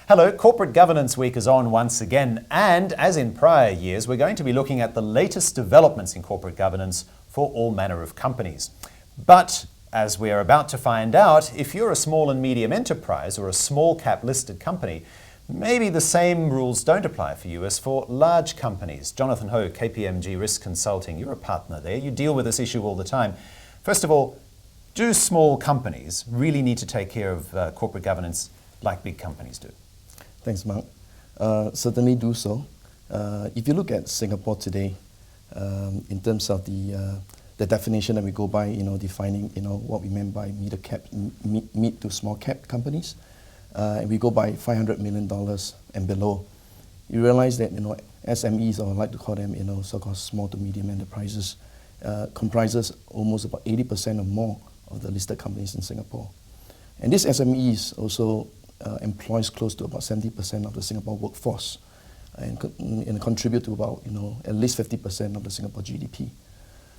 Hello, Corporate Governance Week is on once again, and as in prior years, we're going to be looking at the latest developments in corporate governance for all manner of companies. But as we are about to find out, if you're a small and medium enterprise or a small cap listed company, maybe the same rules don't apply for you as for large companies. Jonathan Ho, KPMG Risk Consulting, you're a partner there. You deal with this issue all the time. First of all, do small companies really need to take care of corporate governance like big companies do? Thanks, Mark. Certainly do so. If you look at Singapore today, in terms of the definition that we go by, defining, what we meant by mid to small cap companies, and we go by $500 million and below. You realize that, SMEs, or I like to call them, so-called small to medium enterprises, comprises almost about 80% or more of the listed companies in Singapore. And these SMEs also employs close to about 70% of the Singapore workforce and contribute to about, at least 50% of the Singapore GDP.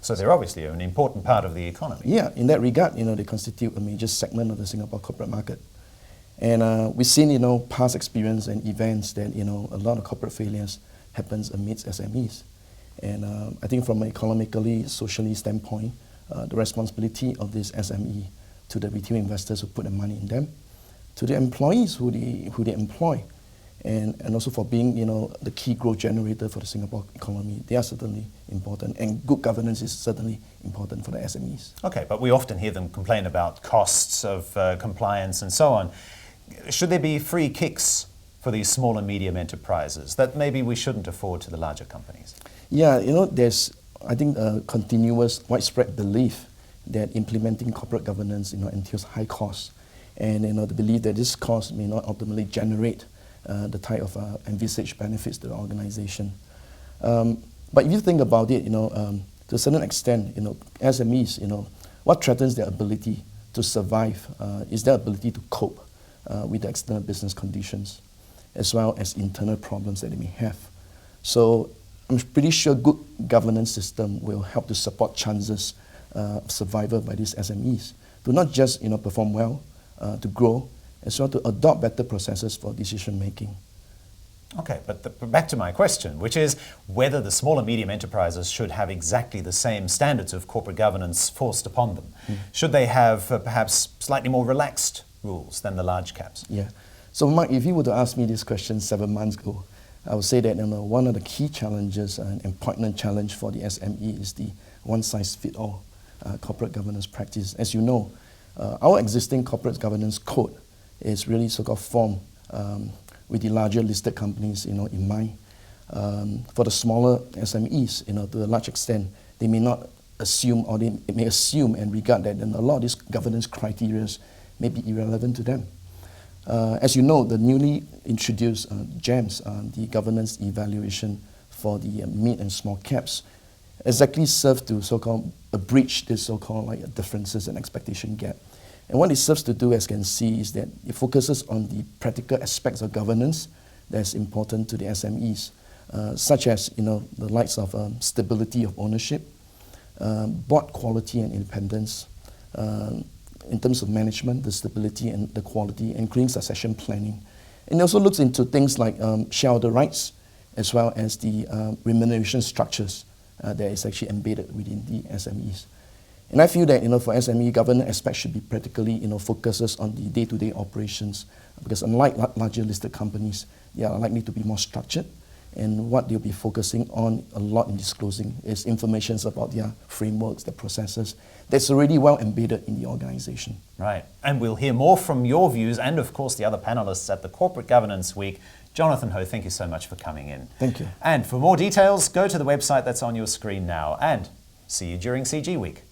So they're obviously an important part of the economy. Yeah, in that regard, they constitute a major segment of the Singapore corporate market. And we've seen, past experience and events that, a lot of corporate failures happens amidst SMEs. And I think from an economically, socially standpoint, the responsibility of this SME to the retail investors who put their money in them, to the employees who they employ, and also for being, the key growth generator for the Singapore economy. They are certainly important, and good governance is certainly important for the SMEs. Okay, but we often hear them complain about costs of compliance and so on. Should there be free kicks for these small and medium enterprises that maybe we shouldn't afford to the larger companies? Yeah, there's, I think, a continuous widespread belief that implementing corporate governance, entails high costs. And the belief that this cost may not ultimately generate the type of envisaged benefits to the organization. But if you think about it, to a certain extent, SMEs, what threatens their ability to survive is their ability to cope with the external business conditions, as well as internal problems that they may have. So I'm pretty sure good governance system will help to support chances of survival by these SMEs to not just perform well, to grow, as well to adopt better processes for decision making. Okay, but back to my question, which is whether the small and medium enterprises should have exactly the same standards of corporate governance forced upon them. Should they have perhaps slightly more relaxed rules than the large caps? Yeah. So Mark, if you were to ask me this question 7 months ago, I would say that one of the key challenges and important challenge for the SME is the one-size-fits-all corporate governance practice. As you know, our existing corporate governance code is really so-called formed with the larger listed companies, in mind. For the smaller SMEs, to a large extent, they may not assume, or they may assume and regard that a lot of these governance criteria may be irrelevant to them. As you know, the newly introduced GEMS, the governance evaluation for the mid and small caps, exactly serve to so-called bridge this so-called differences and expectation gap. And what it serves to do, as you can see, is that it focuses on the practical aspects of governance that's important to the SMEs, such as the likes of stability of ownership, board quality and independence, in terms of management, the stability and the quality, including succession planning. And it also looks into things like shareholder rights, as well as the remuneration structures that is actually embedded within the SMEs. And I feel that for SME, governance aspects should be practically focuses on the day-to-day operations, because unlike larger listed companies, they are likely to be more structured. And what they'll be focusing on a lot in disclosing is information about their frameworks, their processes, that's already well embedded in the organization. Right. And we'll hear more from your views and, of course, the other panelists at the Corporate Governance Week. Jonathan Ho, thank you so much for coming in. Thank you. And for more details, go to the website that's on your screen now. And see you during CG Week.